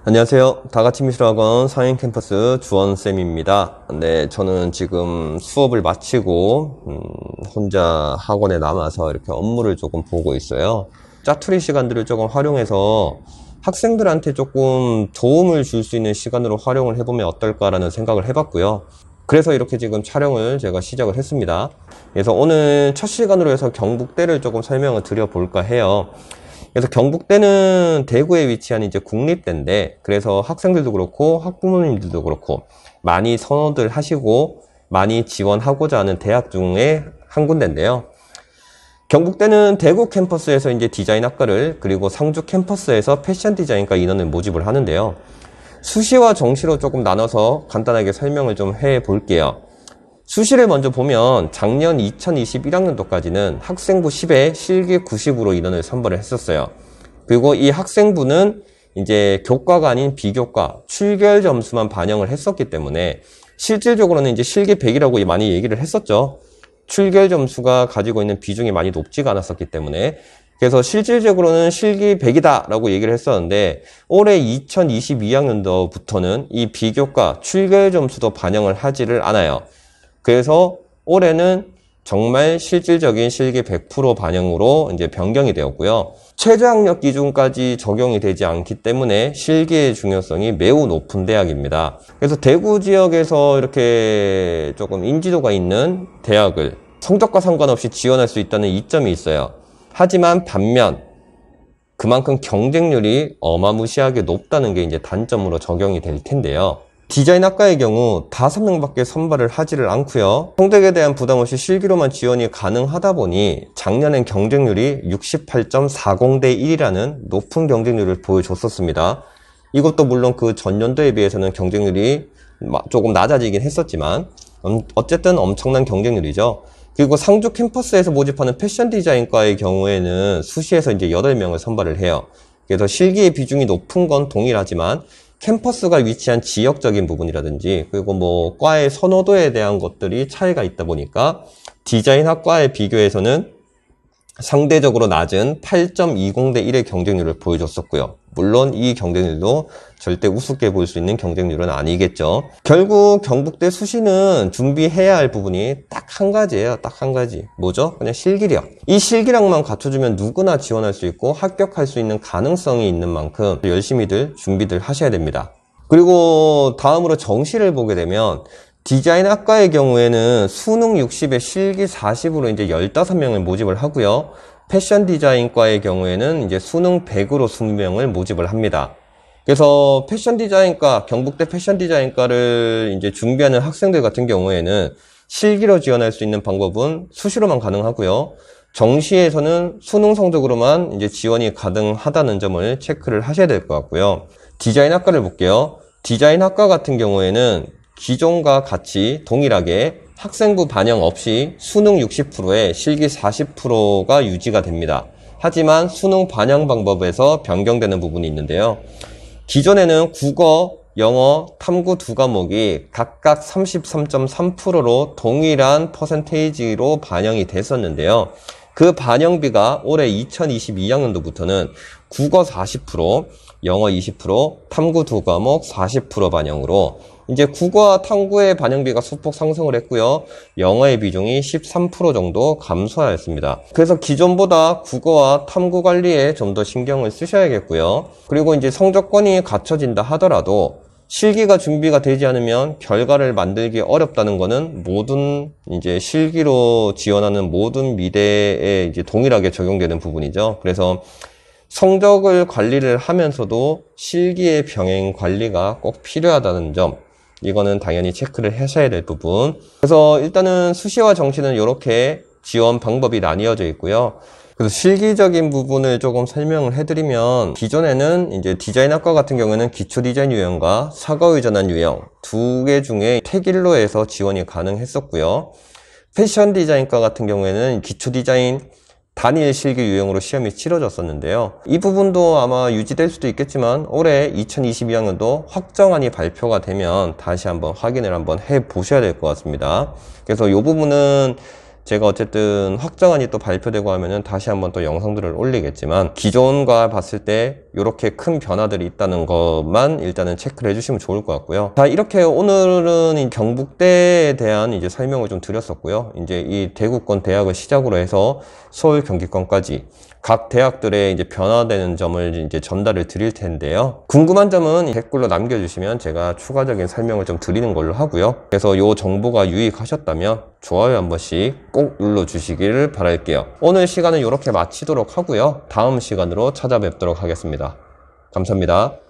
안녕하세요. 다같이미술학원 상행캠퍼스 주원쌤입니다. 네, 저는 지금 수업을 마치고 혼자 학원에 남아서 이렇게 업무를 조금 보고 있어요. 짜투리 시간들을 조금 활용해서 학생들한테 조금 도움을 줄 수 있는 시간으로 활용을 해보면 어떨까라는 생각을 해봤고요. 그래서 이렇게 지금 촬영을 제가 시작을 했습니다. 그래서 오늘 첫 시간으로 해서 경북대를 조금 설명을 드려볼까 해요. 그래서 경북대는 대구에 위치한 이제 국립대인데, 그래서 학생들도 그렇고 학부모님들도 그렇고 많이 선호들 하시고 많이 지원하고자 하는 대학 중에 한 군데인데요. 경북대는 대구 캠퍼스에서 이제 디자인학과를, 그리고 상주 캠퍼스에서 패션 디자인과 인원을 모집을 하는데요. 수시와 정시로 조금 나눠서 간단하게 설명을 좀 해 볼게요. 수시를 먼저 보면 작년 2021학년도까지는 학생부 10에 실기 90으로 인원을 선발을 했었어요. 그리고 이 학생부는 이제 교과가 아닌 비교과, 출결 점수만 반영을 했었기 때문에 실질적으로는 이제 실기 100이라고 많이 얘기를 했었죠. 출결 점수가 가지고 있는 비중이 많이 높지가 않았었기 때문에. 그래서 실질적으로는 실기 100이다 라고 얘기를 했었는데, 올해 2022학년도부터는 이 비교과, 출결 점수도 반영을 하지를 않아요. 그래서 올해는 정말 실질적인 실기 100% 반영으로 이제 변경이 되었고요. 최저학력 기준까지 적용이 되지 않기 때문에 실기의 중요성이 매우 높은 대학입니다. 그래서 대구 지역에서 이렇게 조금 인지도가 있는 대학을 성적과 상관없이 지원할 수 있다는 이점이 있어요. 하지만 반면 그만큼 경쟁률이 어마무시하게 높다는 게 이제 단점으로 적용이 될 텐데요. 디자인학과의 경우 5명밖에 선발을 하지를 않고요. 성적에 대한 부담 없이 실기로만 지원이 가능하다 보니 작년엔 경쟁률이 68.40대 1이라는 높은 경쟁률을 보여줬었습니다. 이것도 물론 그 전년도에 비해서는 경쟁률이 조금 낮아지긴 했었지만 어쨌든 엄청난 경쟁률이죠. 그리고 상주 캠퍼스에서 모집하는 패션 디자인과의 경우에는 수시에서 이제 8명을 선발을 해요. 그래서 실기의 비중이 높은 건 동일하지만 캠퍼스가 위치한 지역적인 부분이라든지, 그리고 뭐 과의 선호도에 대한 것들이 차이가 있다 보니까 디자인학과에 비교해서는 상대적으로 낮은 8.20대 1의 경쟁률을 보여줬었고요. 물론 이 경쟁률도 절대 우습게 볼 수 있는 경쟁률은 아니겠죠. 결국 경북대 수시는 준비해야 할 부분이 딱 한 가지예요. 딱 한 가지. 뭐죠? 그냥 실기력. 이 실기력만 갖춰주면 누구나 지원할 수 있고 합격할 수 있는 가능성이 있는 만큼 열심히들 준비들 하셔야 됩니다. 그리고 다음으로 정시를 보게 되면 디자인학과의 경우에는 수능 60에 실기 40으로 이제 15명을 모집을 하고요. 패션 디자인과의 경우에는 이제 수능 100으로 20명을 모집을 합니다. 그래서 패션 디자인과, 경북대 패션 디자인과를 이제 준비하는 학생들 같은 경우에는 실기로 지원할 수 있는 방법은 수시로만 가능하고요. 정시에서는 수능 성적으로만 이제 지원이 가능하다는 점을 체크를 하셔야 될 것 같고요. 디자인학과를 볼게요. 디자인학과 같은 경우에는 기존과 같이 동일하게 학생부 반영 없이 수능 60%에 실기 40%가 유지가 됩니다. 하지만 수능 반영 방법에서 변경되는 부분이 있는데요. 기존에는 국어, 영어, 탐구 두 과목이 각각 33.3%로 동일한 퍼센테이지로 반영이 됐었는데요. 그 반영비가 올해 2022학년도부터는 국어 40%, 영어 20%, 탐구 두 과목 40% 반영으로 이제 국어와 탐구의 반영비가 소폭 상승을 했고요. 영어의 비중이 13% 정도 감소하였습니다. 그래서 기존보다 국어와 탐구 관리에 좀 더 신경을 쓰셔야겠고요. 그리고 이제 성적권이 갖춰진다 하더라도 실기가 준비가 되지 않으면 결과를 만들기 어렵다는 거는 모든 이제 실기로 지원하는 모든 미대에 이제 동일하게 적용되는 부분이죠. 그래서 성적을 관리를 하면서도 실기의 병행 관리가 꼭 필요하다는 점, 이거는 당연히 체크를 하셔야 될 부분. 그래서 일단은 수시와 정시는 이렇게 지원 방법이 나뉘어져 있고요. 그래서 실기적인 부분을 조금 설명을 해드리면, 기존에는 이제 디자인학과 같은 경우에는 기초 디자인 유형과 사과의 전환 유형 두 개 중에 택일로에서 지원이 가능했었고요. 패션 디자인과 같은 경우에는 기초 디자인 단일 실기 유형으로 시험이 치러졌었는데요. 이 부분도 아마 유지될 수도 있겠지만 올해 2022학년도 확정안이 발표가 되면 다시 한번 확인을 한번 해 보셔야 될 것 같습니다. 그래서 이 부분은 제가 어쨌든 확정안이 또 발표되고 하면은 다시 한번 또 영상들을 올리겠지만, 기존과 봤을 때 이렇게 큰 변화들이 있다는 것만 일단은 체크를 해주시면 좋을 것 같고요. 자, 이렇게 오늘은 이 경북대에 대한 이제 설명을 좀 드렸었고요. 이제 이 대구권 대학을 시작으로 해서 서울 경기권까지 각 대학들의 이제 변화되는 점을 이제 전달을 드릴 텐데요. 궁금한 점은 댓글로 남겨주시면 제가 추가적인 설명을 좀 드리는 걸로 하고요. 그래서 이 정보가 유익하셨다면 좋아요 한 번씩 꼭 눌러주시기를 바랄게요. 오늘 시간은 이렇게 마치도록 하고요. 다음 시간으로 찾아뵙도록 하겠습니다. 감사합니다.